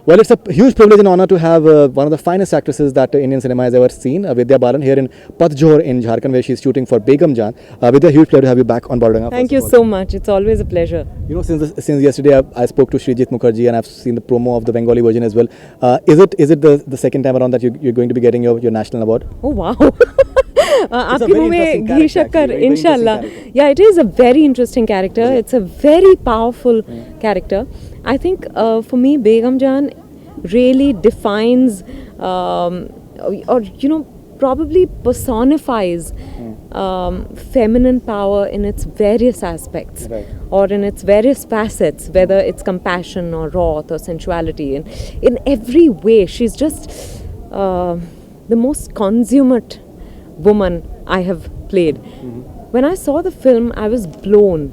Well, it's a huge privilege and honor to have one of the finest actresses that Indian cinema has ever seen, Vidya Balan, here in Patjhor in Jharkhand, where she's shooting for Begum Jaan. Vidya, huge pleasure to have you back on BollywoodHungama. Thank you so much. It's always a pleasure. You know, since yesterday I spoke to Srijit Mukherjee and I've seen the promo of the Bengali version as well. Is it the second time around that you're going to be getting your national award? Oh wow. आपके मुंह में घी शक्कर इंशाल्लाह. Yeah, it is a very interesting character. It's a very powerful character. I think for me, Begum Jaan really defines or probably personifies feminine power in its various aspects, or in its various facets, whether it's compassion or wrath or sensuality. In every way, she's just the most consummate woman I have played. When I saw the film, I was blown.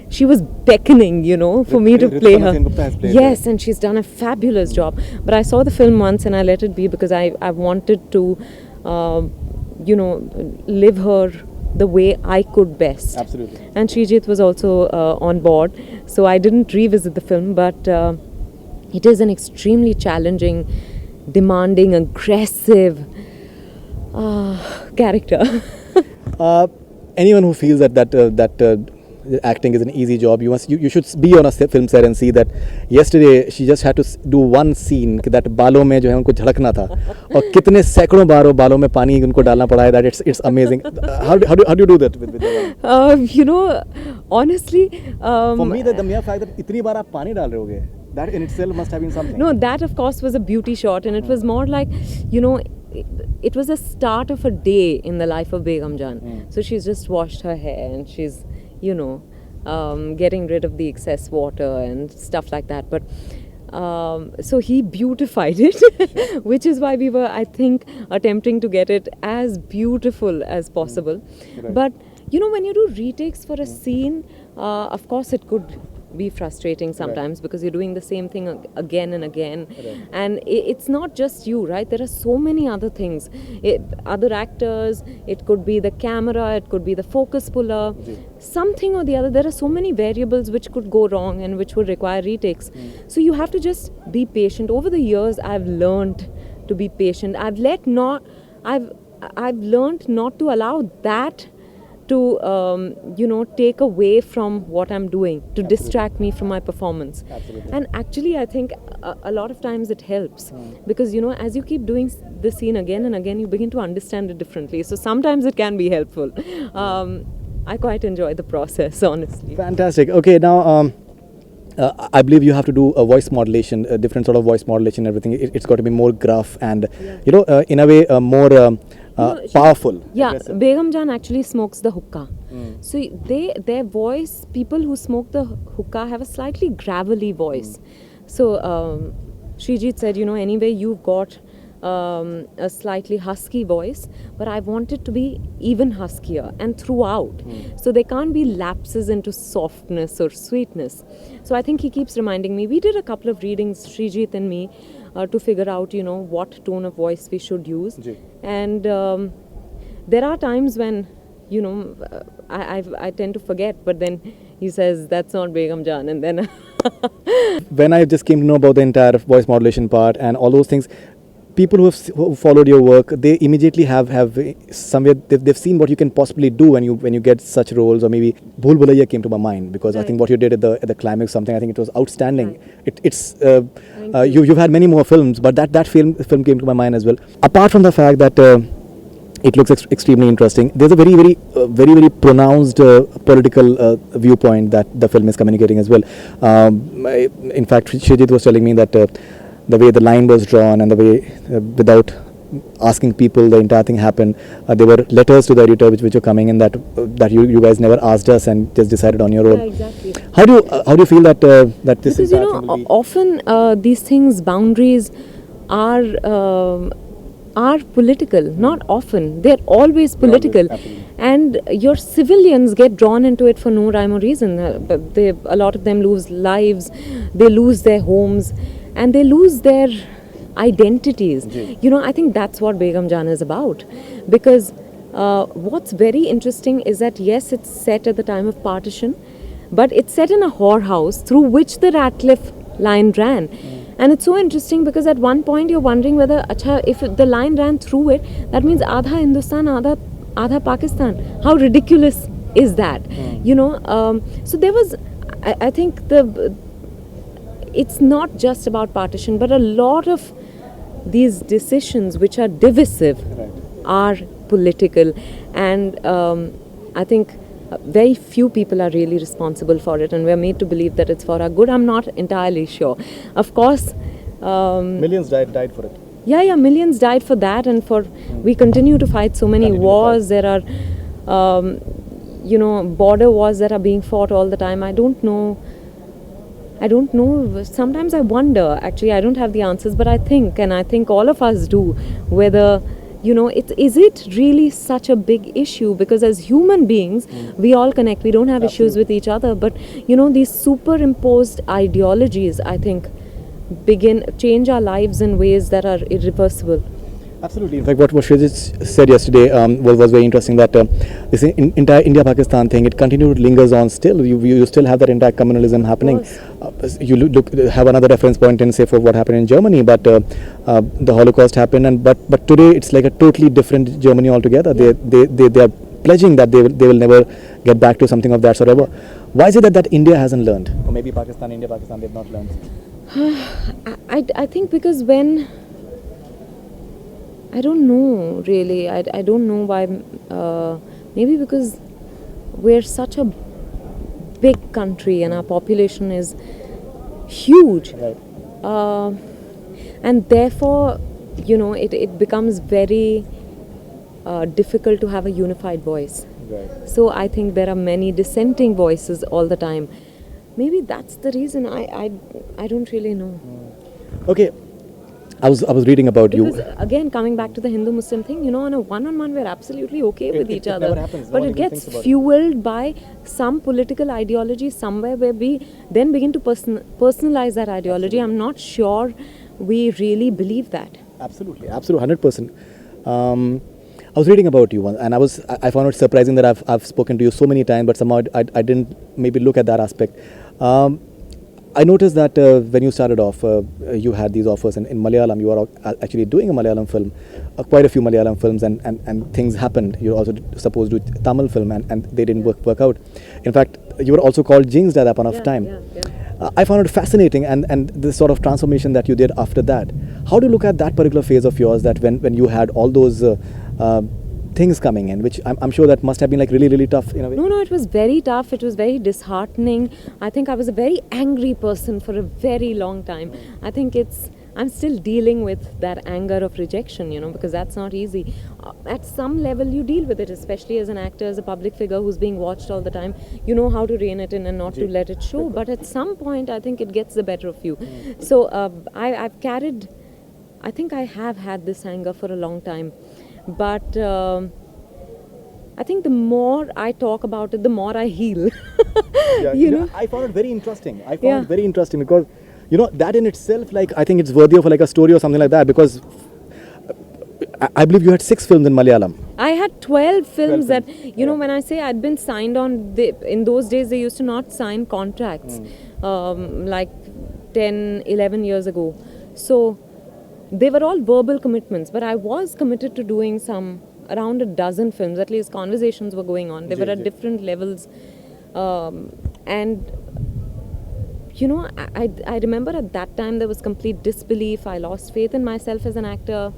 She was beckoning, for me to play her. Yes, and she's done a fabulous job. But I saw the film once and I let it be because I wanted to, live her the way I could best. Absolutely. And Srijit was also on board. So I didn't revisit the film, but it is an extremely challenging, demanding, aggressive character. Anyone who feels that acting is an easy job, you should be on a film set and see that yesterday she just had to do one scene that बालों में जो है उनको झड़कना था और कितने सैकड़ों बार बालों में पानी उनको डालना पड़ा है. That it's amazing. How do you do that with honestly, for me the mere fact that इतनी बार आप पानी डाल रहे होगे, that in itself must have been something. No, that of course was a beauty shot, and it was more like, it was a start of a day in the life of Begum Jaan. So she's just washed her hair and she's, getting rid of the excess water and stuff like that. But so he beautified it, which is why we were, I think, attempting to get it as beautiful as possible. But, when you do retakes for a scene, of course it could be frustrating sometimes because you're doing the same thing again and again. And it's not just you, right? There are so many other things. Other actors, it could be the camera, it could be the focus puller, something or the other. There are so many variables which could go wrong and which would require retakes. So you have to just be patient. Over the years, I've learned to be patient. I've learned not to allow that to take away from what I'm doing, to distract me from my performance. And actually I think a lot of times it helps because as you keep doing the scene again and again, you begin to understand it differently. So sometimes it can be helpful. I quite enjoy the process, honestly. Fantastic. Okay, now I believe you have to do a voice modulation, a different sort of voice modulation, everything. It's got to be more gruff and in a way more powerful. Yeah, Begum Jaan actually smokes the hookah. So their voice, people who smoke the hookah have a slightly gravelly voice. So Srijit said, anyway, you've got a slightly husky voice, but I want it to be even huskier and throughout. So there can't be lapses into softness or sweetness. So I think he keeps reminding me. We did a couple of readings, Srijit and me, to figure out, what tone of voice we should use. And there are times when, I tend to forget, but then he says, that's not Begum Jaan. And then when I just came to know about the entire voice modulation part and all those things, people who followed your work, they immediately have somewhere they've seen what you can possibly do when you get such roles. Or maybe Bhool Bhulaiya came to my mind because I think what you did at the climax, something, I think it was outstanding. You've had many more films, but that film came to my mind as well. Apart from the fact that it looks extremely interesting, there's a very pronounced political viewpoint that the film is communicating as well. In fact, Srijit was telling me that the way the line was drawn and the way without asking people the entire thing happened, there were letters to the editor which were coming in that you guys never asked us and just decided on your own. Yeah, exactly. How do you feel that this because often these things, boundaries are political. Not often, they're always political. And your civilians get drawn into it for no rhyme or reason. A lot of them lose lives, they lose their homes, and they lose their identities. I think that's what Begum Jaan is about. Because what's very interesting is that, yes, it's set at the time of partition, but it's set in a whorehouse through which the Ratcliffe line ran. And it's so interesting because at one point you're wondering whether, acha, if the line ran through it, that means Adha Hindustan, Adha Pakistan. How ridiculous is that? You know, so there was, I think it's not just about partition, but a lot of these decisions which are divisive are political, and I think very few people are really responsible for it, and we're made to believe that it's for our good. I'm not entirely sure. Of course, Millions died for it. yeah, millions died for that, and for we continue to fight so many wars. There are, border wars that are being fought all the time. I don't know. Sometimes I wonder, actually, I don't have the answers, but I think all of us do, whether, is it really such a big issue? Because as human beings, we all connect. We don't have issues with each other, but, these superimposed ideologies, I think, change our lives in ways that are irreversible. Absolutely. In fact, what Shrejit said yesterday was very interesting, that this entire India-Pakistan thing, it continued, lingers on still. You still have that entire communalism happening. You have another reference point in, say, for what happened in Germany, but the Holocaust happened, but today it's like a totally different Germany altogether. Yeah. They are pledging that they will never get back to something of that sort of. Why is it that India hasn't learned? Or maybe Pakistan, India-Pakistan, they've not learned. I think because when... I don't know, really. I don't know why. Maybe because we're such a big country and our population is huge. Right. And therefore, it becomes very difficult to have a unified voice. Right. So I think there are many dissenting voices all the time. Maybe that's the reason. I don't really know. Okay. I was reading about Because you. again, coming back to the Hindu-Muslim thing, on a one-on-one, we're absolutely okay with each other. Never happens. But No one it even gets thinks about it. fueled by some political ideology somewhere where we then begin to personalize that ideology. I'm not sure we really believe that. Absolutely, 100%. I was reading about you, and I found it surprising that I've spoken to you so many times, but somehow I didn't maybe look at that aspect. I noticed that when you started off, you had these offers in Malayalam. You were actually doing a Malayalam film, quite a few Malayalam films, and things happened. You were also supposed to do Tamil film, and they didn't work out. In fact, you were also called jinxed at that point of time. I found it fascinating, and the sort of transformation that you did after that. How do you look at that particular phase of yours, that when you had all those things coming in, which I'm sure that must have been like really, really tough in a way? No, it was very tough. It was very disheartening. I think I was a very angry person for a very long time. I think I'm still dealing with that anger of rejection, because that's not easy. At some level, you deal with it, especially as an actor, as a public figure who's being watched all the time. You know how to rein it in and not to let it show. But at some point, I think it gets the better of you. So I've carried, I think I have had this anger for a long time. But I think the more I talk about it, the more I heal. I found it very interesting. Because, that in itself, like, I think it's worthy of like a story or something like that, because I believe you had 6 films in Malayalam. I had 12 films that, when I say I'd been signed on, in those days they used to not sign contracts, like 10, 11 years ago. So they were all verbal commitments, but I was committed to doing around a dozen films. At least conversations were going on. They were at different levels. And I remember at that time there was complete disbelief. I lost faith in myself as an actor.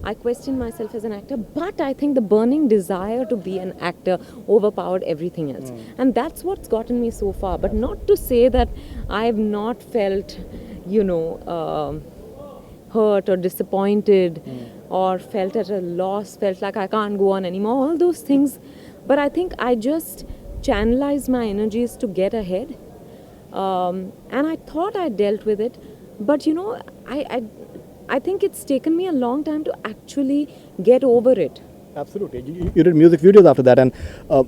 I questioned myself as an actor, but I think the burning desire to be an actor overpowered everything else. And that's what's gotten me so far. But not to say that I've not felt, hurt or disappointed or felt at a loss, felt like I can't go on anymore, all those things. But I think I just channelized my energies to get ahead. And I thought I dealt with it. But, I think it's taken me a long time to actually get over it. Absolutely. You did music videos after that, and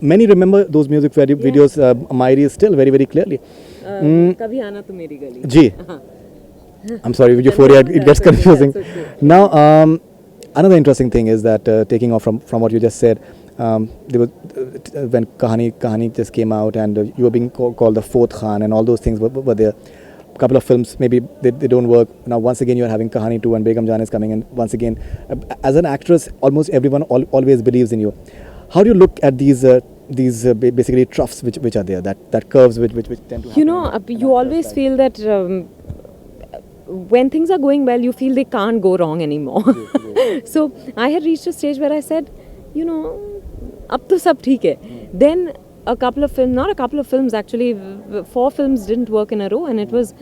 many remember those music videos. Mairi is still very, very clearly. Kabhi Aana Tu Meri Gali. Ji. I'm sorry, with Euphoria, it gets confusing. Now, another interesting thing is that taking off from what you just said, there was when Kahani just came out, and you were being called the fourth Khan, and all those things were there. couple of films, maybe they don't work. Now once again you are having Kahani 2 and Begum Jaan is coming, and once again, as an actress, almost everyone always believes in you. How do you look at these basically troughs which are there, that curves which tend to happen? You know, you always feel that when things are going well, you feel they can't go wrong anymore. So I had reached a stage where I said, you know, ab to sab theek hai. Then a couple of films, not a couple of films actually, 4 films didn't work in a row, and it was,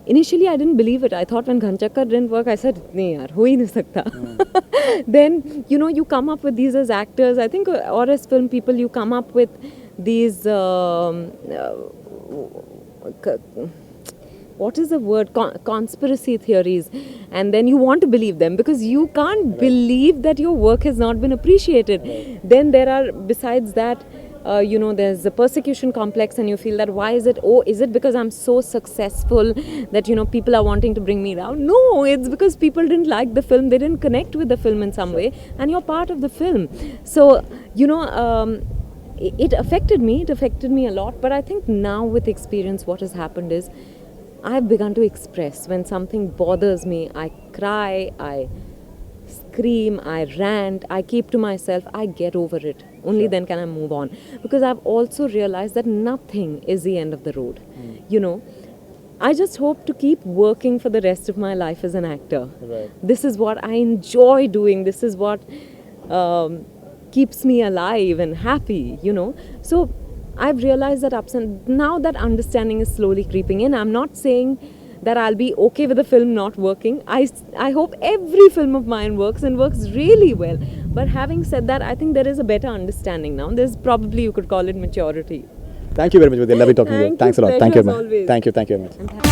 initially I didn't believe it. I thought when Ghanchakkar didn't work, I said, nahi yaar, ho hi nahi sakta. Then, you know, you come up with these as actors, I think, or as film people, you come up with these what is the word, conspiracy theories, and then you want to believe them because you can't believe that your work has not been appreciated. Then there are, besides that, you know, there's a persecution complex, and you feel that why is it, oh, is it because I'm so successful that, you know, people are wanting to bring me down? No, it's because people didn't like the film, they didn't connect with the film in some way, and you're part of the film. So, you know, it affected me a lot, but I think now with experience what has happened is I've begun to express. When something bothers me, I cry, I scream, I rant, I keep to myself, I get over it. Only then can I move on. Because I've also realized that nothing is the end of the road. You know, I just hope to keep working for the rest of my life as an actor. Right. This is what I enjoy doing. This is what keeps me alive and happy, you know. So I've realized that now that understanding is slowly creeping in. I'm not saying that I'll be okay with the film not working. I hope every film of mine works and works really well. But having said that, I think there is a better understanding now. There's probably, you could call it maturity. Thank you very much, Vidya. Lovely talking to you. Thanks a lot. Thank you, Pleasure as always. Thank you very much.